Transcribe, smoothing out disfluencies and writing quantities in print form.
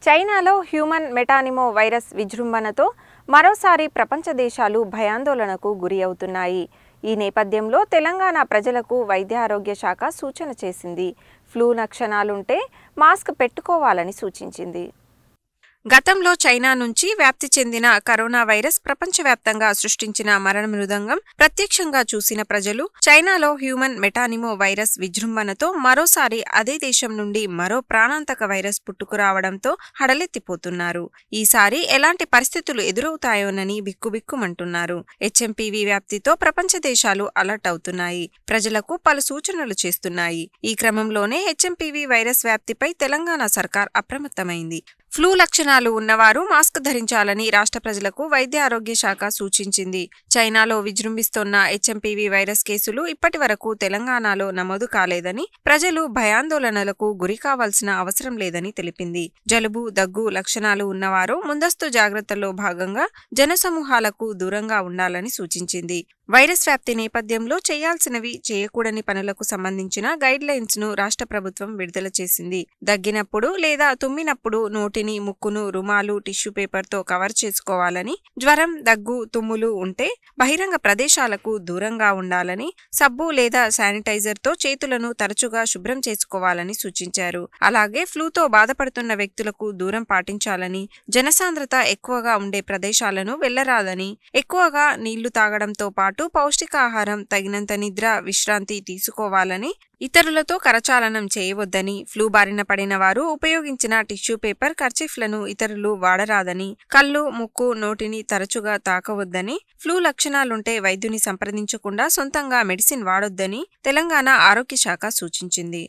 చైనాలో human మెటానిమో virus విజృంభణతో మరోసారి ప్రపంచ దేశాలు భయాందోళనకు గురి అవుతున్నాయి. ఈ నేపథ్యంలో తెలంగాణ ప్రజలకు వైద్య ఆరోగ్య శాఖ సూచన చేసింది. ఫ్లూ లక్షణాలుంటే మాస్క్ పెట్టుకోవాలని సూచించింది. గతంలో చైనా నుంచి వ్యాప్తి చెందిన కరోనా వైరస్ ప్రపంచవ్యాప్తంగా సృష్టించిన మరణ మృదంగం ప్రత్యక్షంగా చూసిన ప్రజలు చైనాలో హ్యూమన్ మెటానిమో వైరస్ విజృంభణతో మరోసారి అదే దేశం నుండి మరో ప్రాణాంతక వైరస్ పుట్టుకురావడంతో హడలెత్తిపోతున్నారు. ఈసారి ఎలాంటి పరిస్థితులు ఎదురవుతాయోనని బిక్కుబిక్కుమంటున్నారు. హెచ్ఎంపీవీ వ్యాప్తితో ప్రపంచ దేశాలు అలర్ట్ అవుతున్నాయి. ప్రజలకు పలు సూచనలు చేస్తున్నాయి. ఈ క్రమంలోనే హెచ్ఎంపీవీ వైరస్ వ్యాప్తిపై తెలంగాణ సర్కార్ అప్రమత్తమైంది. ఫ్లూ లక్షణాలు ఉన్నవారు మాస్క్ ధరించాలని రాష్ట్ర ప్రజలకు వైద్య ఆరోగ్య శాఖ సూచించింది. చైనాలో విజృంభిస్తోన్న హెచ్ఎంపీవీ వైరస్ కేసులు ఇప్పటి వరకు తెలంగాణలో నమోదు కాలేదని, ప్రజలు భయాందోళనలకు గురి కావాల్సిన అవసరం లేదని తెలిపింది. జలుబు, దగ్గు లక్షణాలు ఉన్నవారు ముందస్తు జాగ్రత్తల్లో భాగంగా జనసమూహాలకు దూరంగా ఉండాలని సూచించింది. వైరస్ వ్యాప్తి నేపథ్యంలో చేయాల్సినవి, చేయకూడని పనులకు సంబంధించిన గైడ్ లైన్స్ ను రాష్ట్ర ప్రభుత్వం విడుదల చేసింది. దగ్గినప్పుడు లేదా తుమ్మినప్పుడు నోటిని, ముక్కును రుమాలు, టిష్యూ పేపర్తో కవర్ చేసుకోవాలని, జ్వరం, దగ్గు, తుమ్ములు ఉంటే బహిరంగ ప్రదేశాలకు దూరంగా ఉండాలని, సబ్బు లేదా శానిటైజర్తో చేతులను తరచుగా శుభ్రం చేసుకోవాలని సూచించారు. అలాగే ఫ్లూతో బాధపడుతున్న వ్యక్తులకు దూరం పాటించాలని, జనసాంద్రత ఎక్కువగా ఉండే ప్రదేశాలను వెళ్లరాదని, ఎక్కువగా నీళ్లు తాగడంతో పాటు పౌష్టికాహారం, తగినంత నిద్ర, విశ్రాంతి తీసుకోవాలని, ఇతరులతో కరచాలనం చేయవద్దని, ఫ్లూ బారిన పడిన వారు ఉపయోగించిన టిష్యూ పేపర్, కర్చీఫ్లను ఇతరులు వాడరాదని, కళ్ళు, ముక్కు, నోటిని తరచుగా తాకవద్దని, ఫ్లూ లక్షణాలుంటే వైద్యుని సంప్రదించకుండా సొంతంగా మెడిసిన్ వాడొద్దని తెలంగాణ ఆరోగ్య శాఖ సూచించింది.